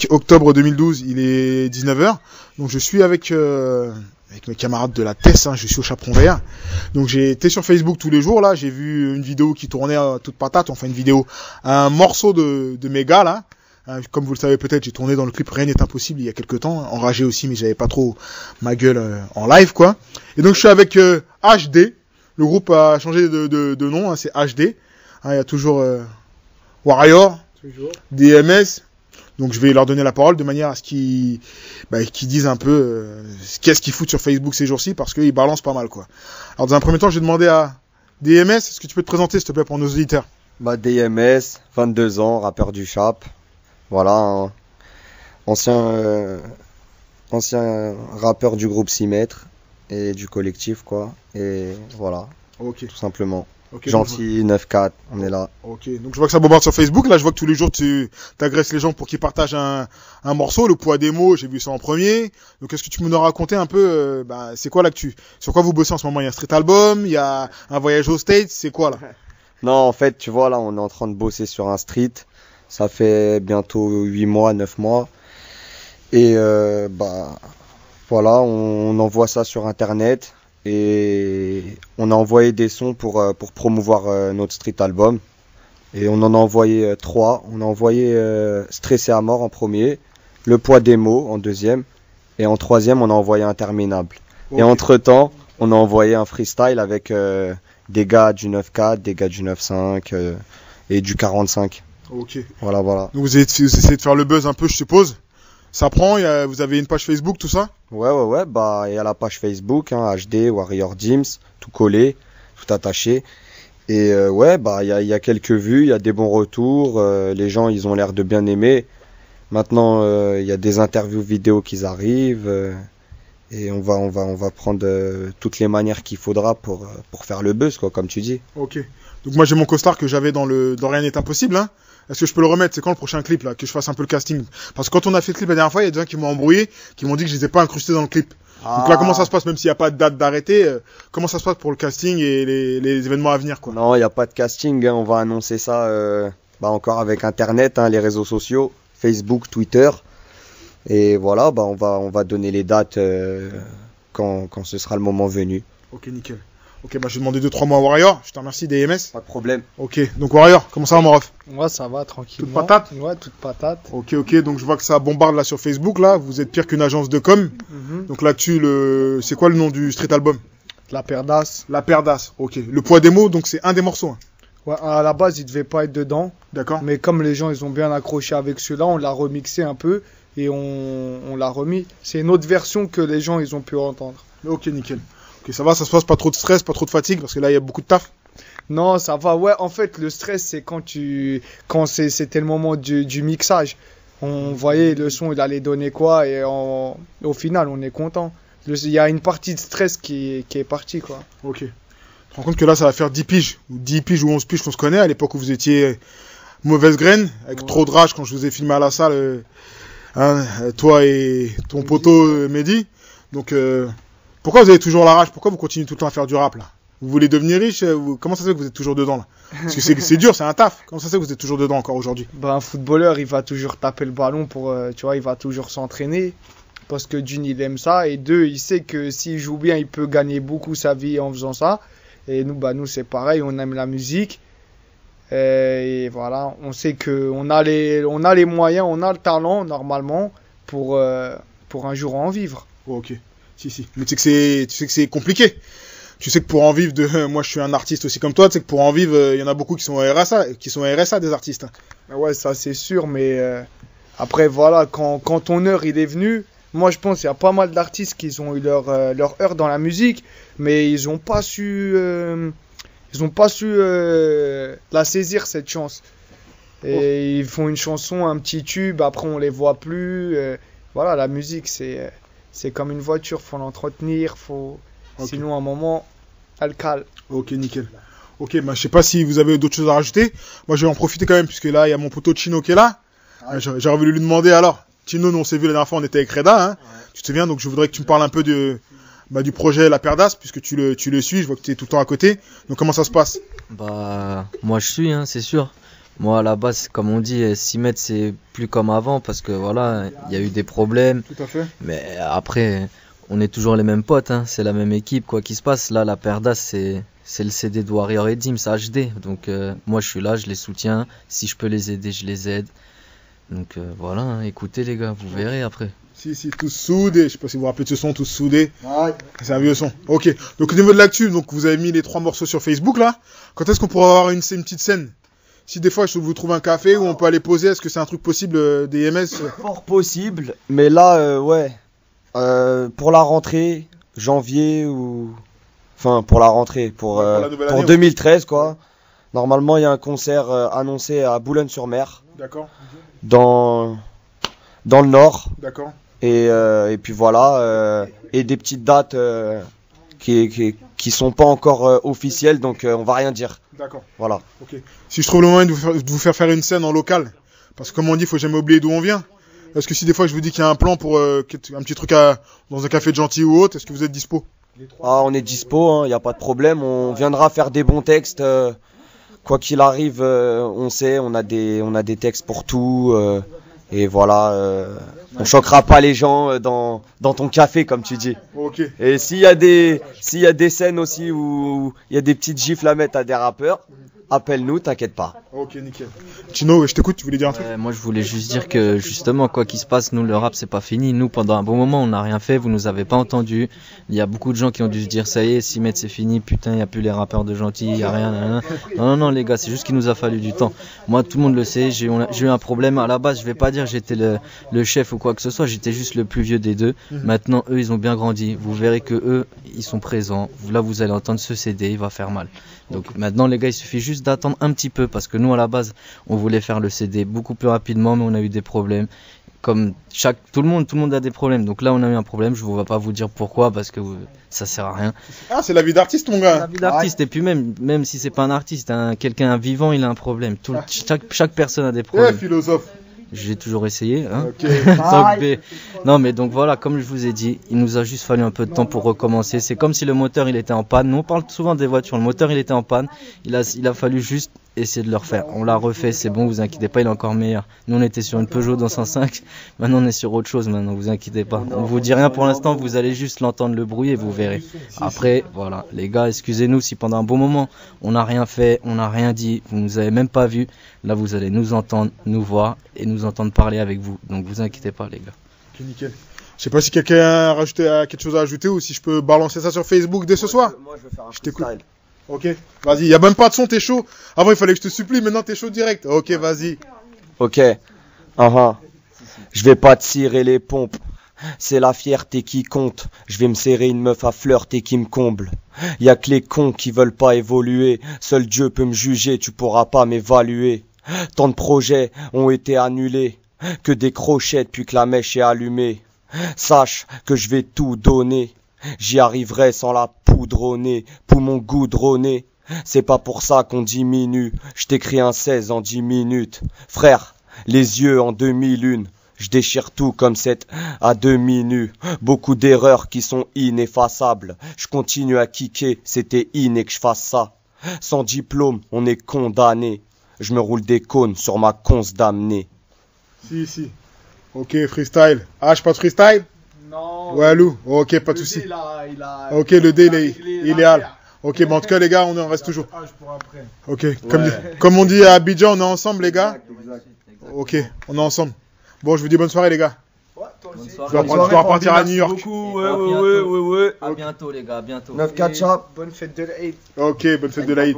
octobre 2012, il est 19h. Donc je suis avec mes camarades de la TES, hein, je suis au Chaperon Vert. Donc j'ai été sur Facebook tous les jours là, j'ai vu une vidéo qui tournait toute patate, enfin une vidéo, un morceau de mes gars là. Comme vous le savez peut-être, j'ai tourné dans le clip Rien n'est impossible il y a quelques temps, enragé aussi, mais j'avais pas trop ma gueule en live quoi. Et donc je suis avec HD, le groupe a changé de nom, hein, c'est HD. Hein, il y a toujours Warrior, toujours. DMS. Donc je vais leur donner la parole de manière à ce qu'ils disent un peu qu'est-ce qu'ils foutent sur Facebook ces jours-ci, parce qu'ils balancent pas mal quoi. Alors dans un premier temps, je vais demander à DMS, est-ce que tu peux te présenter s'il te plaît pour nos auditeurs? DMS, 22 ans, rappeur du Chap. Voilà, hein. Ancien rappeur du groupe 6 mètres et du collectif quoi. Et voilà, ok, tout simplement. Okay, gentil, 9-4, on est là. Ok, donc je vois que ça bombarde sur Facebook. Là, je vois que tous les jours, tu agresses les gens pour qu'ils partagent un morceau. Le poids des mots, j'ai vu ça en premier. Donc, est-ce que tu peux nous raconter un peu, c'est quoi l'actu? Sur quoi vous bossez en ce moment? Il y a un street album, il y a un voyage aux States, c'est quoi là? Non, en fait, tu vois, là, on est en train de bosser sur un street. Ça fait bientôt 8 mois, 9 mois. Et voilà, on envoie ça sur Internet. Et on a envoyé des sons pour promouvoir notre street album. Et on en a envoyé 3. On a envoyé Stressé à mort en premier, Le poids des mots en deuxième, et en troisième on a envoyé Interminable. Okay. Et entre temps on a envoyé un freestyle avec des gars du 9-4, des gars du 9-5 et du 45. Ok. Voilà. Donc vous essayez de faire le buzz un peu, je suppose. Ça prend, vous avez une page Facebook, tout ça? Ouais, il y a la page Facebook, hein, HD, Warrior Dims, tout collé, tout attaché. Et il y a quelques vues, il y a des bons retours, les gens, ils ont l'air de bien aimer. Maintenant, il y a des interviews vidéo qui arrivent, et on va prendre toutes les manières qu'il faudra pour faire le buzz, quoi, comme tu dis. Ok. Donc moi, j'ai mon costard que j'avais dans Rien n'est impossible, hein. Est-ce que je peux le remettre? C'est quand le prochain clip là? Que je fasse un peu le casting? Parce que quand on a fait le clip la dernière fois, il y a des gens qui m'ont embrouillé, qui m'ont dit que je les ai pas incrustés dans le clip. Donc là, comment ça se passe? Même s'il n'y a pas de date d'arrêté, comment ça se passe pour le casting et les événements à venir quoi? Non, il n'y a pas de casting, hein. On va annoncer ça encore avec Internet, hein, les réseaux sociaux, Facebook, Twitter. Et voilà, on va donner les dates quand ce sera le moment venu. Ok, nickel. Ok, je vais demander 2-3 mots à Warrior. Je te remercie, DMS. Pas de problème. Ok, donc Warrior, comment ça va, mon ref? Moi, ça va, tranquille. Toute patate? Ouais, toute patate. Ok, donc je vois que ça bombarde là sur Facebook, là. Vous êtes pire qu'une agence de com. Donc là-dessus, c'est quoi le nom du street album? La Paire d'As. La Paire d'As, ok. Le poids des mots, donc c'est un des morceaux. Hein. Ouais, à la base, il devait pas être dedans. D'accord. Mais comme les gens, ils ont bien accroché avec celui-là, on l'a remixé un peu et on l'a remis. C'est une autre version que les gens, ils ont pu entendre. Ok, nickel. Ok, ça va, ça se passe, pas trop de stress, pas trop de fatigue, parce que là, il y a beaucoup de taf. Non, ça va. Ouais, en fait, le stress, c'est quand c'était le moment du mixage. On voyait le son, il allait donner quoi, et au final, on est content. Il y a une partie de stress qui est partie, quoi. Ok. Tu te rends compte que là, ça va faire 10 piges, ou 10 piges ou 11 piges qu'on se connaît, à l'époque où vous étiez mauvaise graine, avec trop de rage quand je vous ai filmé à la salle, toi et ton poteau Mehdi. Donc, pourquoi vous avez toujours la rage? Pourquoi vous continuez tout le temps à faire du rap, là? Vous voulez devenir riche? Comment ça se fait que vous êtes toujours dedans, là? Parce que c'est dur, c'est un taf. Comment ça se fait que vous êtes toujours dedans encore aujourd'hui? Un footballeur, il va toujours taper le ballon tu vois, il va toujours s'entraîner. Parce que d'une, il aime ça. Et deux, il sait que s'il joue bien, il peut gagner beaucoup sa vie en faisant ça. Et nous c'est pareil, on aime la musique. Et voilà, on sait qu'on a les moyens, on a le talent, normalement, pour un jour en vivre. Oh, ok, si. Mais tu sais que c'est compliqué. Tu sais que pour en vivre moi je suis un artiste aussi comme toi, tu sais que pour en vivre, il y en a beaucoup qui sont RSA des artistes. Ouais, ça c'est sûr, mais après voilà, quand ton heure il est venu, moi je pense qu'il y a pas mal d'artistes qui ont eu leur heure dans la musique, mais ils ont pas su la saisir cette chance. Et ils font une chanson, un petit tube, après on les voit plus. Voilà, la musique c'est comme une voiture, faut l'entretenir, sinon à un moment elle cale. Ok, nickel. Ok, je sais pas si vous avez d'autres choses à rajouter. Moi je vais en profiter quand même, puisque là il y a mon poteau Chino qui est là. J'aurais voulu lui demander alors. Chino, nous on s'est vu la dernière fois, on était avec Reda, hein. Ouais. Tu te souviens, donc je voudrais que tu me parles un peu du projet La Paire d'As, puisque tu le suis, je vois que tu es tout le temps à côté. Donc comment ça se passe? Moi je suis, hein, c'est sûr. Moi, à la base, comme on dit, 6 mètres, c'est plus comme avant parce que voilà, il y a eu des problèmes. Tout à fait. Mais après, on est toujours les mêmes potes, hein, c'est la même équipe, quoi qu'il se passe. Là, la Perdas, c'est le CD de Warrior et Dims HD. Donc, moi, je suis là, je les soutiens. Si je peux les aider, je les aide. Donc, voilà, hein, écoutez, les gars, vous verrez après. Si, tous soudés. Je sais pas si vous vous rappelez de ce son, tous soudés. Ouais. C'est un vieux son. Ok. Donc, au niveau de l'actu, donc, vous avez mis les 3 morceaux sur Facebook, là. Quand est-ce qu'on pourra avoir une petite scène? Si des fois, je vous trouve un café où on peut aller poser, est-ce que c'est un truc possible des MS? Fort possible, mais là, ouais. Pour la rentrée, janvier ou. Enfin, pour la rentrée, pour la nouvelle année, 2013, quoi. Normalement, il y a un concert annoncé à Boulogne-sur-Mer, D'accord. dans le nord. D'accord. Et puis voilà, et des petites dates qui sont pas encore officielles, donc on va rien dire. D'accord. Voilà. Ok. Si je trouve le moyen de vous faire faire une scène en local, parce que comme on dit, il faut jamais oublier d'où on vient. Est-ce que si des fois je vous dis qu'il y a un plan pour un petit truc dans un café de gentil ou autre, est-ce que vous êtes dispo? Ah, on est dispo, il n'y a pas de problème, on viendra faire des bons textes. Quoi qu'il arrive, on sait, on a des textes pour tout. Et voilà, on choquera pas les gens dans ton café, comme tu dis. Ok. Et s'il y a des scènes aussi où il y a des petites gifles à mettre à des rappeurs, appelle-nous, t'inquiète pas. Ok, nickel. Tino, je t'écoute, tu voulais dire un truc? Moi, je voulais juste dire que justement, quoi qu'il se passe, nous, le rap, c'est pas fini. Nous, pendant un bon moment, on n'a rien fait, vous nous avez pas entendus. Il y a beaucoup de gens qui ont dû se dire, ça y est, 6 mètres, c'est fini, putain, il n'y a plus les rappeurs de gentils, il n'y a rien. Non, les gars, c'est juste qu'il nous a fallu du temps. Moi, tout le monde le sait, j'ai eu un problème. À la base, je vais pas dire j'étais le chef ou quoi que ce soit, j'étais juste le plus vieux des deux. Maintenant, eux, ils ont bien grandi. Vous verrez que eux, ils sont présents. Là, vous allez entendre ce CD, il va faire mal. Donc maintenant, les gars, il suffit juste d'attendre un petit peu parce que nous, à la base, on voulait faire le CD beaucoup plus rapidement, mais on a eu des problèmes. Comme tout le monde a des problèmes. Donc là, on a eu un problème. Je ne vais pas vous dire pourquoi parce que ça sert à rien. Ah, c'est la vie d'artiste, mon gars. La vie d'artiste. Et puis même si c'est pas un artiste, quelqu'un vivant, il a un problème. Chaque personne a des problèmes. Philosophe. J'ai toujours essayé. Hein. Ok. Non, mais donc voilà, comme je vous ai dit, il nous a juste fallu un peu de temps pour recommencer. C'est comme si le moteur il était en panne. Nous on parle souvent des voitures. Le moteur il était en panne. Il a fallu juste essayer de le refaire. On l'a refait, c'est bon, vous inquiétez pas, il est encore meilleur. Nous on était sur une Peugeot 205. Maintenant on est sur autre chose. Maintenant, vous inquiétez pas. On vous dit rien pour l'instant. Vous allez juste l'entendre le bruit et vous verrez. Après, voilà, les gars, excusez-nous si pendant un bon moment on n'a rien fait, on n'a rien dit, vous nous avez même pas vu. Là, vous allez nous entendre, nous voir et nous entendre parler avec vous. Donc, vous inquiétez pas, les gars. Ok, nickel. Je sais pas si quelqu'un a quelque chose à ajouter ou si je peux balancer ça sur Facebook dès ce soir. Moi, je veux faire un t'écoute. freestyle. Ok, vas-y. Y a même pas de son, t'es chaud. Avant, il fallait que je te supplie. Maintenant, t'es chaud direct. Ok, vas-y. Ok. Je vais pas tirer les pompes. C'est la fierté qui compte. Je vais me serrer une meuf à flirter qui me comble. Y a que les cons qui veulent pas évoluer. Seul Dieu peut me juger, tu pourras pas m'évaluer. Tant de projets ont été annulés. Que des crochets depuis que la mèche est allumée. Sache que je vais tout donner. J'y arriverai sans la poudre au nez. Poumon goudronné. C'est pas pour ça qu'on diminue. Je t'écris un 16 en 10 minutes. Frère, les yeux en 2001. Je déchire tout comme cette à demi nu. Beaucoup d'erreurs qui sont ineffaçables. Je continue à kicker, c'était inné que je fasse ça. Sans diplôme, on est condamné. Je me roule des cônes sur ma conce d'amener. Si. Ok, freestyle. Ah, pas de freestyle? Non. Ouais, Lou. Ok, pas de soucis. Ok, le dé, il est hal. Ok, bon, en tout cas, les gars, on reste toujours. Ah, je pourrais après. Ok, comme on dit à Abidjan, on est ensemble, les gars. Ok, on est ensemble. Bon, je vous dis bonne soirée, les gars. Ouais, toi aussi. Je dois repartir à New York. Ouais. À bientôt, les gars, à bientôt. 9-4 chap. Bonne fête de l'Aïd. Ok, bonne fête de l'Aïd.